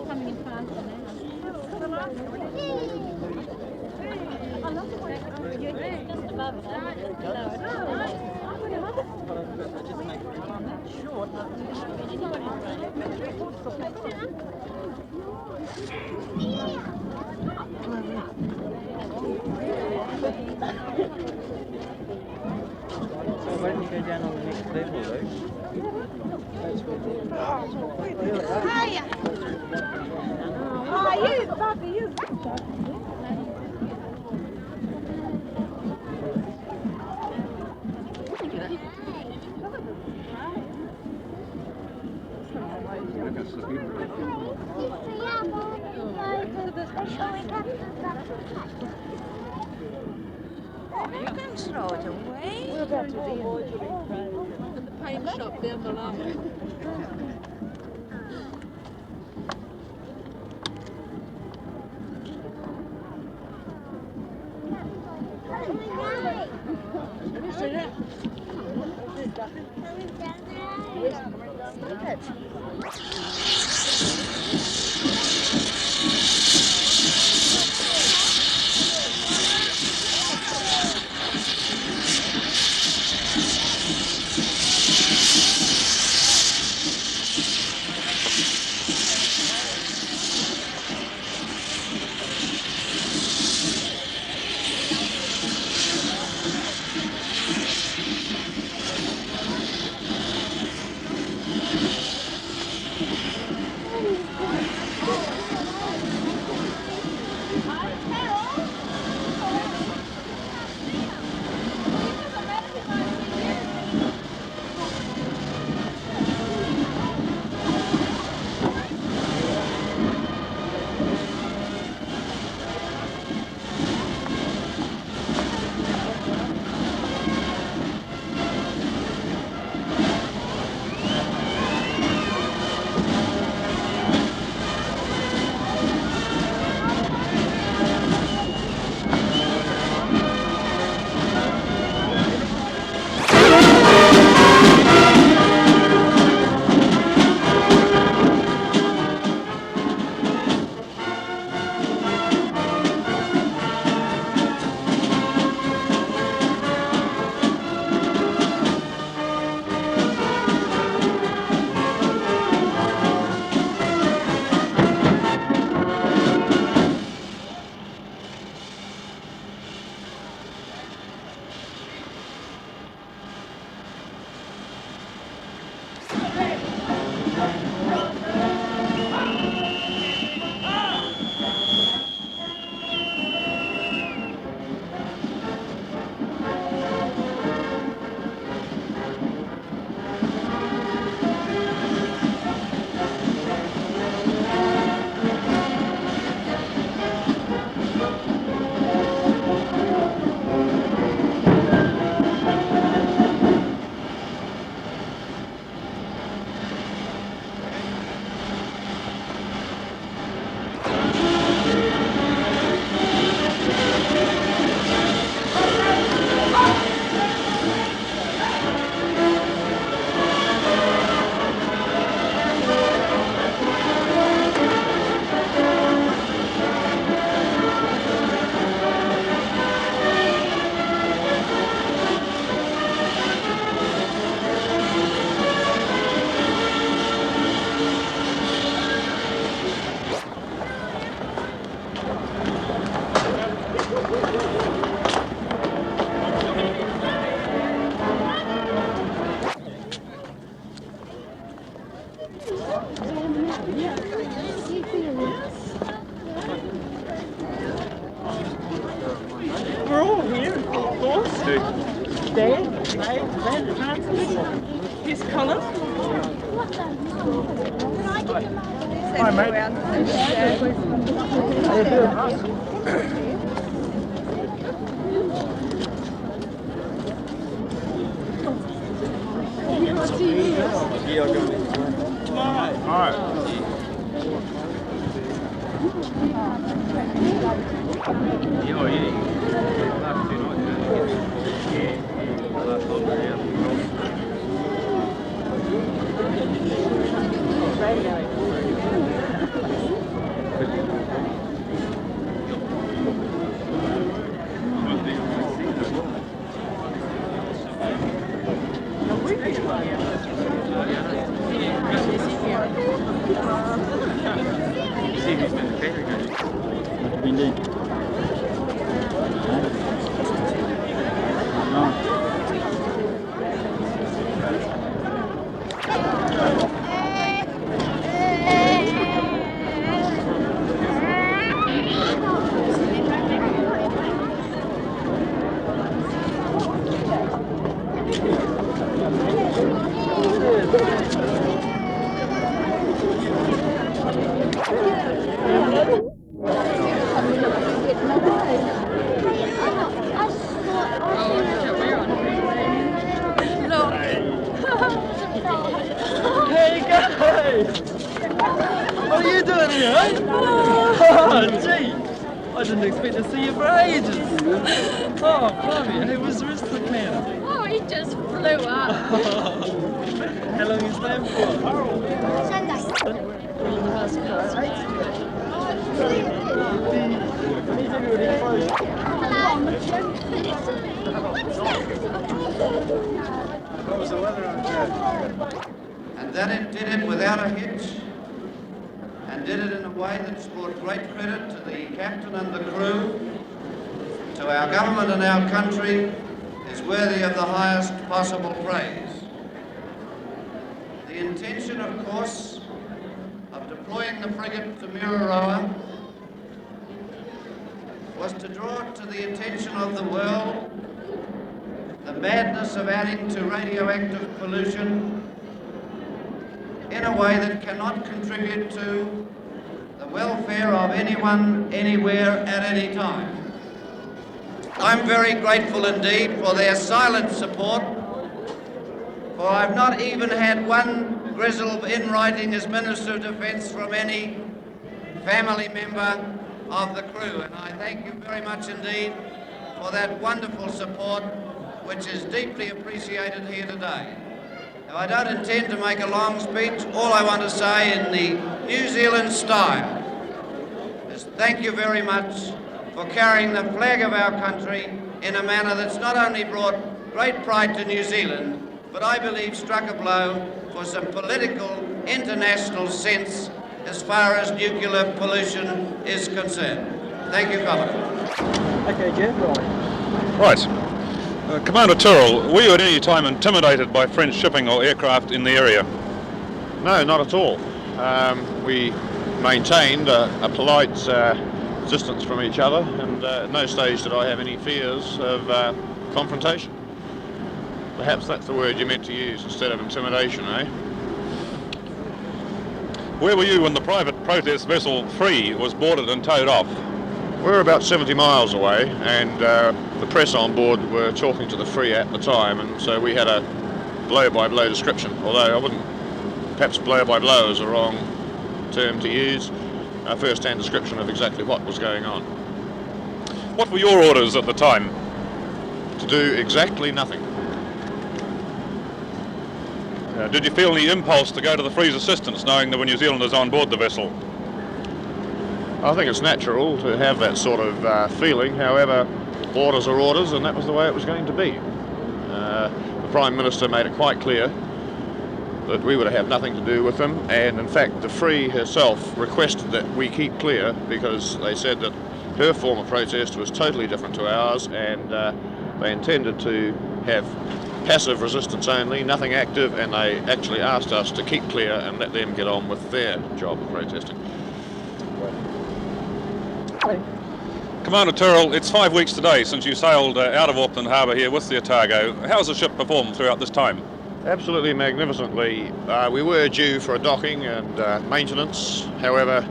Coming in faster now. Just above that. So why don't you go down on the next level, though? Hiya! Oh, you, Bobby, you. You can throw it away. At the paint shop down below. We're all here, of course. Dan, Matt, Francis, here's Colin. Hi, mate. Hey guys! What are you doing here? Eh? Oh, gee! I didn't expect to see you for ages. Oh, blimey, hey, where's the rest of the clan? Oh, he just flew up. How long are you staying for? What was the weather on And then it did it without a hitch, and did it in a way that's brought great credit to the captain and the crew, to our government and our country, is worthy of the highest possible praise. The intention, of course, of deploying the frigate to Muroa was to draw to the attention of the world the madness of adding to radioactive pollution in a way that cannot contribute to the welfare of anyone, anywhere, at any time. I'm very grateful indeed for their silent support, for I've not even had one grizzle in writing as Minister of Defence from any family member of the crew, and I thank you very much indeed for that wonderful support, which is deeply appreciated here today. Now, I don't intend to make a long speech. All I want to say in the New Zealand style is thank you very much for carrying the flag of our country in a manner that's not only brought great pride to New Zealand, but I believe struck a blow for some political international sense as far as nuclear pollution is concerned. Thank you, Colin. Okay, Jeff. Right. Commander Tyrrell, were you at any time intimidated by French shipping or aircraft in the area? No, not at all. We maintained a polite distance from each other, and at no stage did I have any fears of confrontation. Perhaps that's the word you meant to use instead of intimidation, eh? Where were you when the private protest vessel Free was boarded and towed off? We were about 70 miles away, and the press on board were talking to the Free at the time, and so we had a blow-by-blow description, although I wouldn't, perhaps blow-by-blow is the wrong term to use, a first-hand description of exactly what was going on. What were your orders at the time? To do exactly nothing. Did you feel any impulse to go to the Free's assistance, knowing there were New Zealanders on board the vessel? I think it's natural to have that sort of feeling. However, orders are orders, and that was the way it was going to be. The Prime Minister made it quite clear that we would have nothing to do with them, and in fact the Free herself requested that we keep clear, because they said that her form of protest was totally different to ours, and they intended to have passive resistance only, nothing active, and they actually asked us to keep clear and let them get on with their job of protesting. Commander Tyrrell, it's 5 weeks today since you sailed out of Auckland Harbour here with the Otago. How's the ship performed throughout this time? Absolutely magnificently. We were due for a docking and maintenance. However,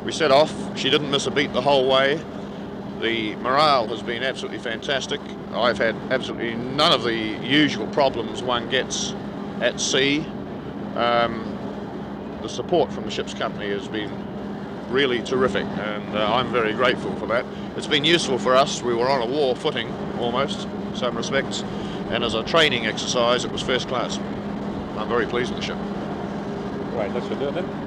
we set off. She didn't miss a beat the whole way. The morale has been absolutely fantastic. I've had absolutely none of the usual problems one gets at sea. The support from the ship's company has been really terrific, and I'm very grateful for that. It's been useful for us. We were on a war footing almost in some respects, and as a training exercise it was first class. I'm very pleased with the ship. Right, let's do it then.